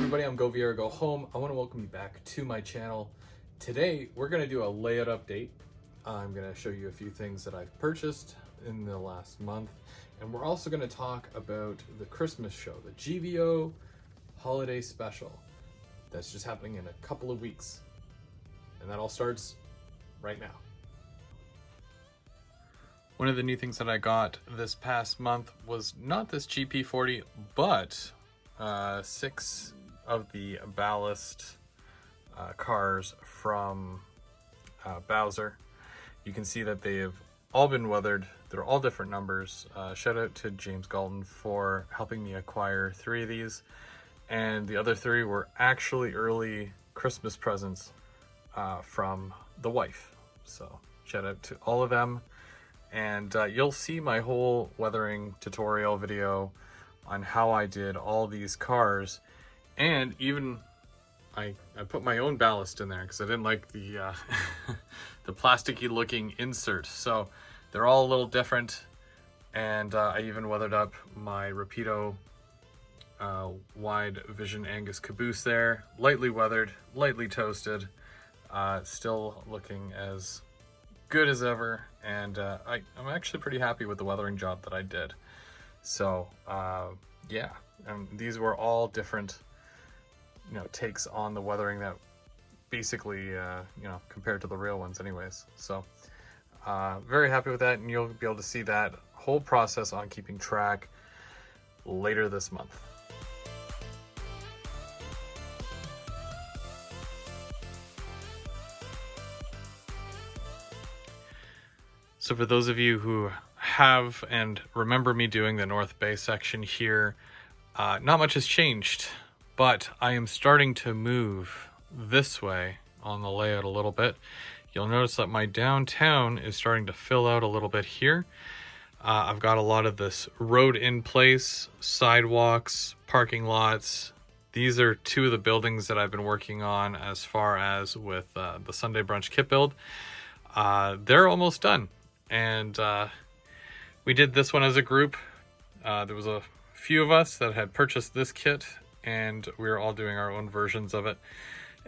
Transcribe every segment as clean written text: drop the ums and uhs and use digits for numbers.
everybody, I'm Go Vieira Go Home. I want to welcome you back to my channel. Today we're going to do a layout update. I'm going to show you a few things that I've purchased in the last month, and we're also going to talk about the Xmas Show, the GVO holiday special that's just happening in a couple of weeks, and that all starts right now. One of the new things that I got this past month was not this GP40, but 6 of the ballast cars from Bowser. You can see that they have all been weathered. They're all different numbers. Shout out to James Galton for helping me acquire 3 of these. And the other 3 were actually early Christmas presents from the wife. So shout out to all of them. And you'll see my whole weathering tutorial video on how I did all these cars, and even I put my own ballast in there because I didn't like the the plasticky looking insert. So they're all a little different, and I even weathered up my Rapido wide vision Angus caboose there, lightly weathered, lightly toasted, still looking as good as ever, and I'm actually pretty happy with the weathering job that I did. So yeah, these were all different, takes on the weathering that basically, compared to the real ones anyways. So very happy with that, and you'll be able to see that whole process on keeping track later this month. So for those of you who have and remember me doing the North Bay section here, not much has changed, but I am starting to move this way on the layout a little bit. You'll notice that my downtown is starting to fill out a little bit here. I've got a lot of this road in place, sidewalks, parking lots. These are 2 of the buildings that I've been working on as far as with the Sunday Brunch kit build. They're almost done. And we did this one as a group. There was a few of us that had purchased this kit, and we were all doing our own versions of it.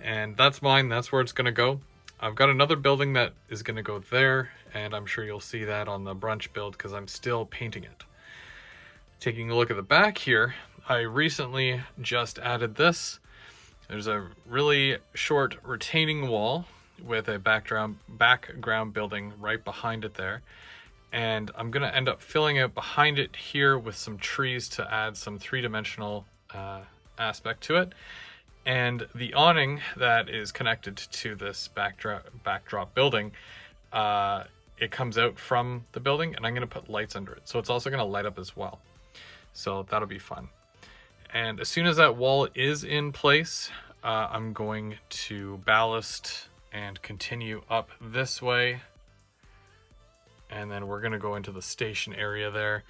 And that's mine. That's where it's going to go. I've got another building that is going to go there, and I'm sure you'll see that on the brunch build because I'm still painting it. Taking a look at the back here, I recently just added this. There's a really short retaining wall with a background building right behind it there, and I'm gonna end up filling it behind it here with some trees to add some 3-dimensional aspect to it. And the awning that is connected to this backdrop building, it comes out from the building, and I'm gonna put lights under it, so it's also gonna light up as well. So that'll be fun. And as soon as that wall is in place, I'm going to ballast and continue up this way, and then we're going to go into the station area there,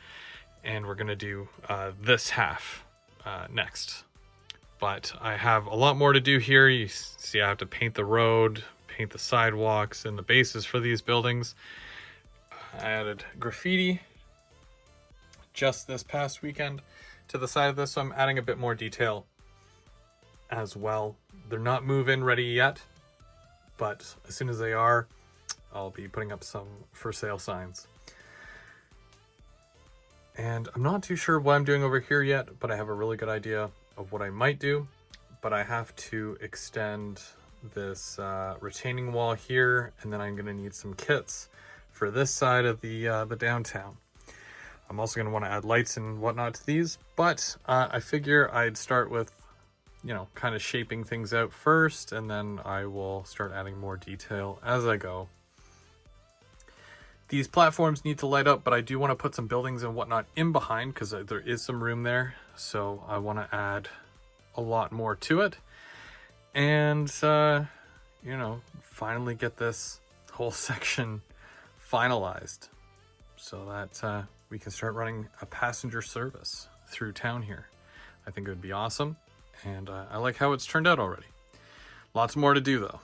and we're going to do this half next. But I have a lot more to do here. You see I have to paint the road, paint the sidewalks, and the bases for these buildings. I added graffiti just this past weekend to the side of this, so I'm adding a bit more detail as well. They're not move-in ready yet, but as soon as they are, I'll be putting up some for sale signs. And I'm not too sure what I'm doing over here yet, but I have a really good idea of what I might do. But I have to extend this retaining wall here, and then I'm going to need some kits for this side of the downtown. I'm also going to want to add lights and whatnot to these, but I figure I'd start with kind of shaping things out first, and then I will start adding more detail as I go. These platforms need to light up, but I do want to put some buildings and whatnot in behind because there is some room there. So I want to add a lot more to it. And, finally get this whole section finalized so that we can start running a passenger service through town here. I think it would be awesome. And I like how it's turned out already. Lots more to do though.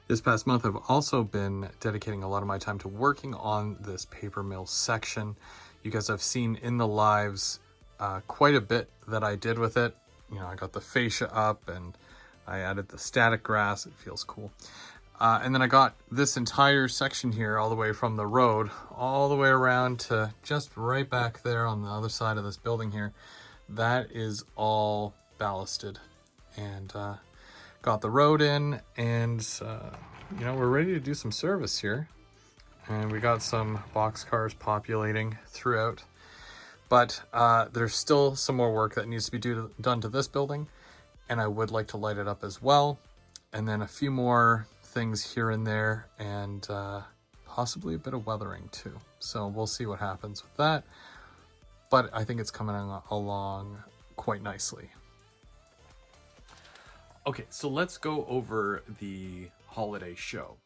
This past month, I've also been dedicating a lot of my time to working on this paper mill section. You guys have seen in the lives quite a bit that I did with it. You know, I got the fascia up and I added the static grass. It feels cool. And then I got this entire section here all the way from the road all the way around to just right back there on the other side of this building here. That is all ballasted, and got the road in, and you know, we're ready to do some service here. And we got some boxcars populating throughout, but there's still some more work that needs to be done to this building, and I would like to light it up as well. And then a few more things here and there, and possibly a bit of weathering too. So we'll see what happens with that. But I think it's coming along quite nicely. Okay, so let's go over the holiday show.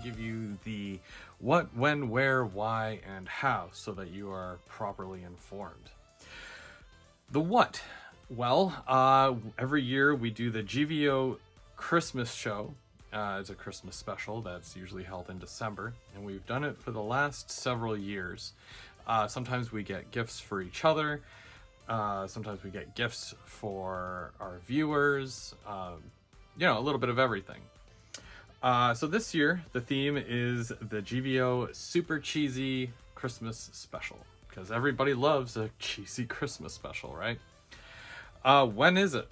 Give you the what, when, where, why, and how, so that you are properly informed. The what? Well, every year we do the GVO Christmas Show. It's a Christmas special that's usually held in December, and we've done it for the last several years. Sometimes we get gifts for each other. Sometimes we get gifts for our viewers. You know, a little bit of everything. So this year, the theme is the GVO Super Cheesy Christmas Special, because everybody loves a cheesy Christmas special, right? When is it?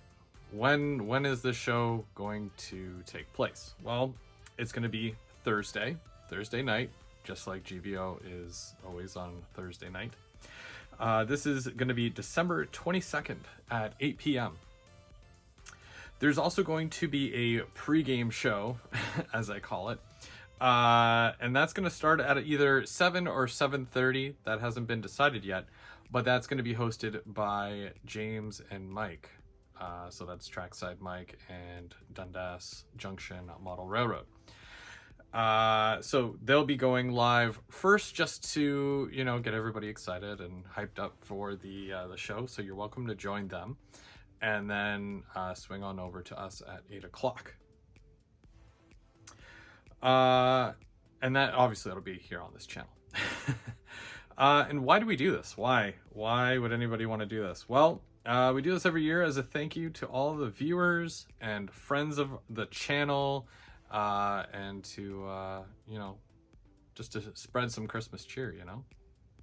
When is the show going to take place? Well, it's going to be Thursday night, just like GVO is always on Thursday night. This is going to be December 22nd at 8 p.m. There's also going to be a pregame show, as I call it, and that's going to start at either 7 or 7:30. That hasn't been decided yet, but that's going to be hosted by James and Mike. So that's Trackside Mike and Dundas Junction Model Railroad. So they'll be going live first, just to, you know, get everybody excited and hyped up for the show. So you're welcome to join them. And then swing on over to us at 8 o'clock. And that obviously it'll be here on this channel. And why do we do this? Why would anybody want to do this? Well, we do this every year as a thank you to all the viewers and friends of the channel, and to, you know, just to spread some Christmas cheer, you know,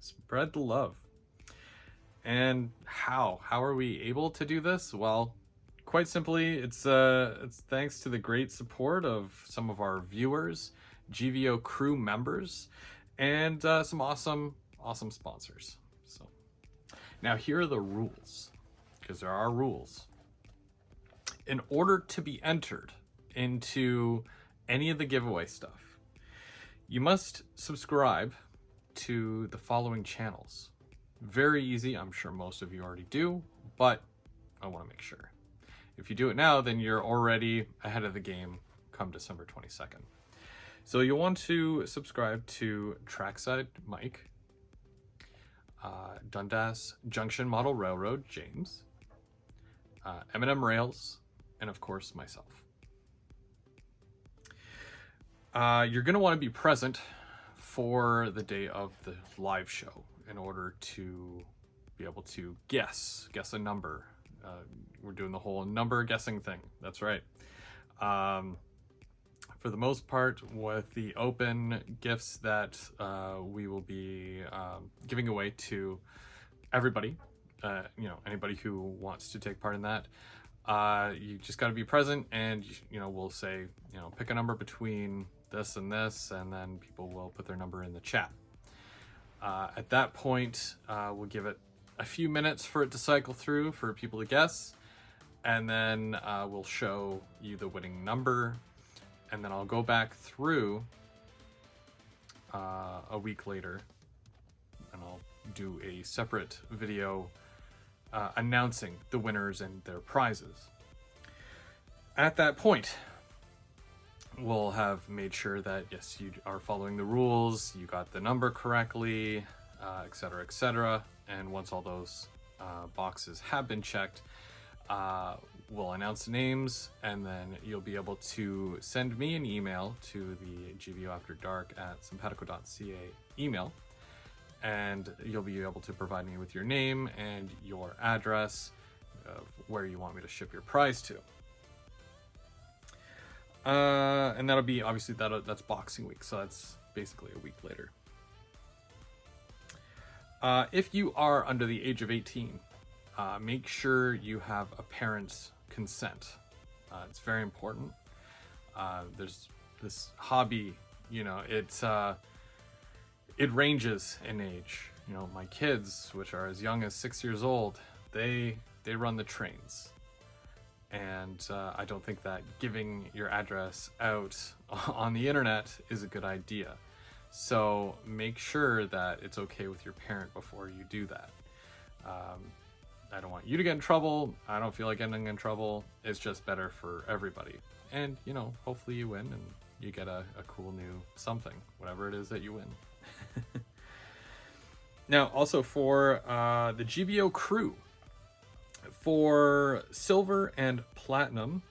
spread the love. And how are we able to do this? Well, quite simply, it's thanks to the great support of some of our viewers, GVO crew members, and some awesome sponsors. So now here are the rules, because there are rules. In order to be entered into any of the giveaway stuff, you must subscribe to the following channels. Very easy. I'm sure most of you already do, but I want to make sure. If you do it now, then you're already ahead of the game come December 22nd. So you'll want to subscribe to Trackside Mike, Dundas Junction Model Railroad, James, M&Mrails, and of course myself. You're going to want to be present for the day of the live show in order to be able to guess a number. We're doing the whole number guessing thing. That's right. For the most part, with the open gifts that we will be giving away to everybody, you know, anybody who wants to take part in that, You just got to be present, and we'll say, pick a number between this and this, and then people will put their number in the chat. At that point, we'll give it a few minutes for it to cycle through for people to guess, and then we'll show you the winning number, and then I'll go back through a week later, and I'll do a separate video announcing the winners and their prizes. At that point, we'll have made sure that, yes, you are following the rules, you got the number correctly, etc., etc. And once all those boxes have been checked, we'll announce the names, and then you'll be able to send me an email to the gvoafterdark@simpatico.ca email, and you'll be able to provide me with your name and your address of where you want me to ship your prize to. And that'll be, obviously, that's Boxing Week, so that's basically a week later. If you are under the age of 18, make sure you have a parent's consent. It's very important. There's this hobby, it ranges in age. My kids, which are as young as 6 years old, they run the trains. And I don't think that giving your address out on the internet is a good idea. So make sure that it's okay with your parent before you do that. I don't want you to get in trouble. I don't feel like getting in trouble. It's just better for everybody. And, hopefully you win and you get a cool new something, whatever it is that you win. Now, also for the GVO crew, for silver and platinum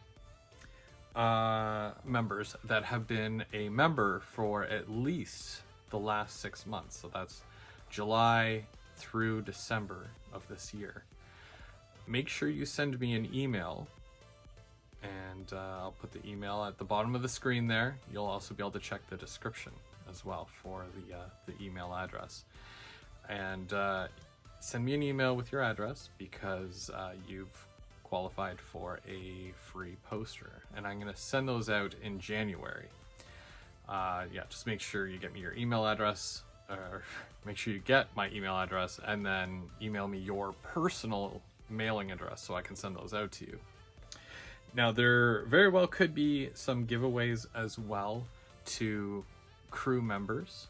members that have been a member for at least the last 6 months, so that's July through December of this year, make sure you send me an email, and I'll put the email at the bottom of the screen there. You'll also be able to check the description as well for the email address, and send me an email with your address, because you've qualified for a free poster, and I'm going to send those out in January. Just make sure you get me your email address, or make sure you get my email address, and then email me your personal mailing address so I can send those out to you. Now, there very well could be some giveaways as well to crew members.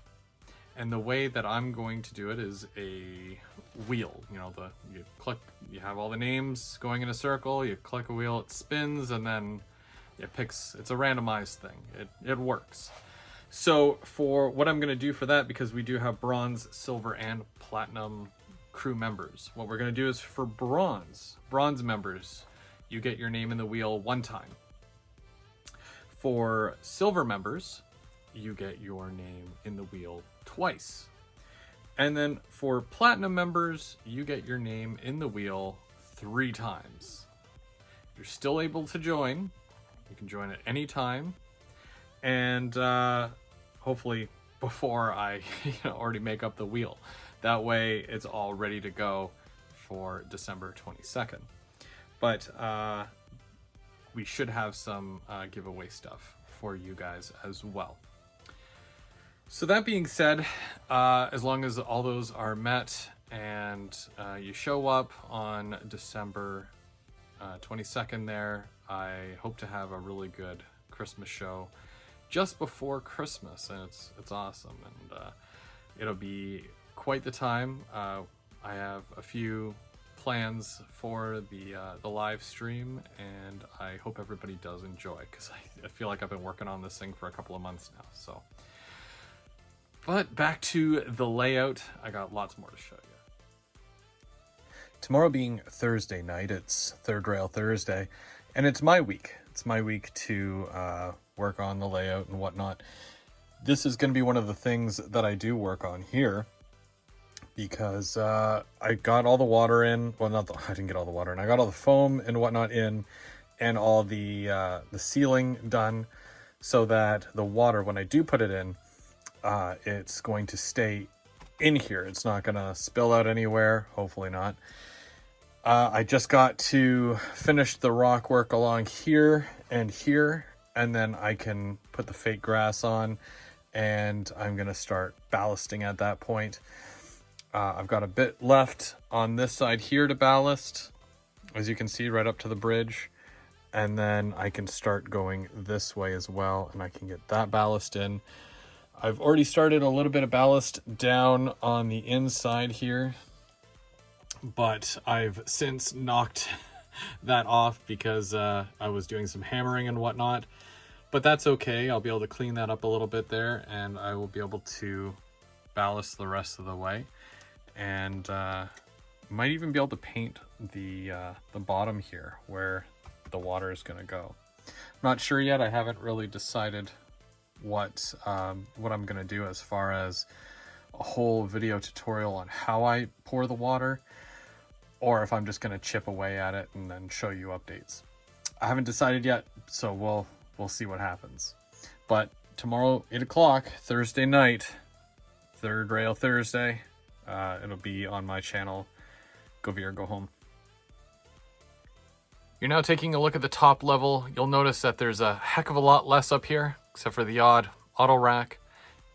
And the way that I'm going to do it is a wheel. You click, you have all the names going in a circle, you click a wheel, it spins, and then it picks, it's a randomized thing. It works. So for what I'm going to do for that, because we do have bronze, silver, and platinum crew members, what we're going to do is for bronze members, you get your name in the wheel one time. For silver members, you get your name in the wheel twice. And then for platinum members, you get your name in the wheel 3 times. You're still able to join. You can join at any time. And hopefully before I already make up the wheel. That way it's all ready to go for December 22nd. But we should have some giveaway stuff for you guys as well. So that being said, as long as all those are met and you show up on December 22nd there, I hope to have a really good Christmas show just before Christmas, and it's awesome, and it'll be quite the time. I have a few plans for the live stream, and I hope everybody does enjoy, because I feel like I've been working on this thing for a couple of months now. So, but back to the layout, I got lots more to show you. Tomorrow being Thursday night, it's Third Rail Thursday, and it's my week. It's my week to work on the layout and whatnot. This is going to be one of the things that I do work on here, because I got all the water in. Well, I didn't get all the water in. I got all the foam and whatnot in, and all the sealing done, so that the water, when I do put it in, it's going to stay in here. It's not going to spill out anywhere. Hopefully not. I just got to finish the rock work along here, and then I can put the fake grass on, and I'm going to start ballasting at that point. I've got a bit left on this side here to ballast, as you can see, right up to the bridge. And then I can start going this way as well, and I can get that ballast in. I've already started a little bit of ballast down on the inside here, but I've since knocked that off because I was doing some hammering and whatnot. But that's okay. I'll be able to clean that up a little bit there, and I will be able to ballast the rest of the way. And might even be able to paint the bottom here where the water is going to go. I'm not sure yet. I haven't really decided what I'm going to do as far as a whole video tutorial on how I pour the water, or if I'm just going to chip away at it and then show you updates. I haven't decided yet, so we'll see what happens. But tomorrow, 8 o'clock, Thursday night, Third Rail Thursday, it'll be on my channel, Go Veer, Go Home. You're now taking a look at the top level. You'll notice that there's a heck of a lot less up here, except for the odd auto rack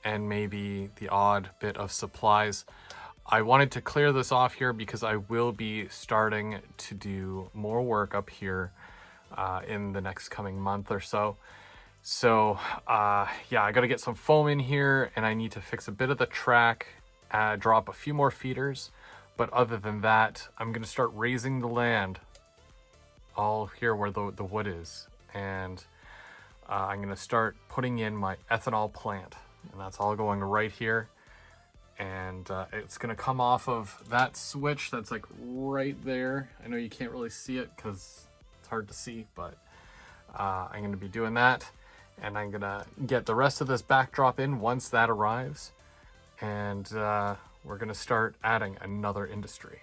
and maybe the odd bit of supplies. I wanted to clear this off here because I will be starting to do more work up here in the next coming month or so. So yeah, I got to get some foam in here, and I need to fix a bit of the track, drop a few more feeders. But other than that, I'm going to start raising the land all here where the wood is, and I'm going to start putting in my ethanol plant, and that's all going right here. And it's going to come off of that switch that's like right there. I know you can't really see it because it's hard to see, but I'm going to be doing that, and I'm going to get the rest of this backdrop in once that arrives, and we're going to start adding another industry.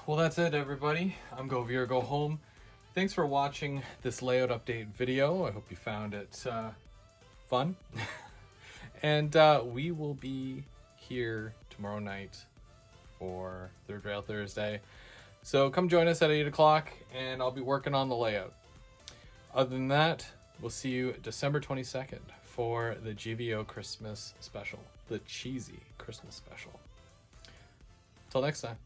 Well, that's it, everybody. I'm Go Veer, Go Home. Thanks for watching this layout update video. I hope you found it fun. And we will be here tomorrow night for Third Rail Thursday. So come join us at 8 o'clock, and I'll be working on the layout. Other than that, we'll see you December 22nd for the GVO Christmas special, the cheesy Christmas special. Till next time.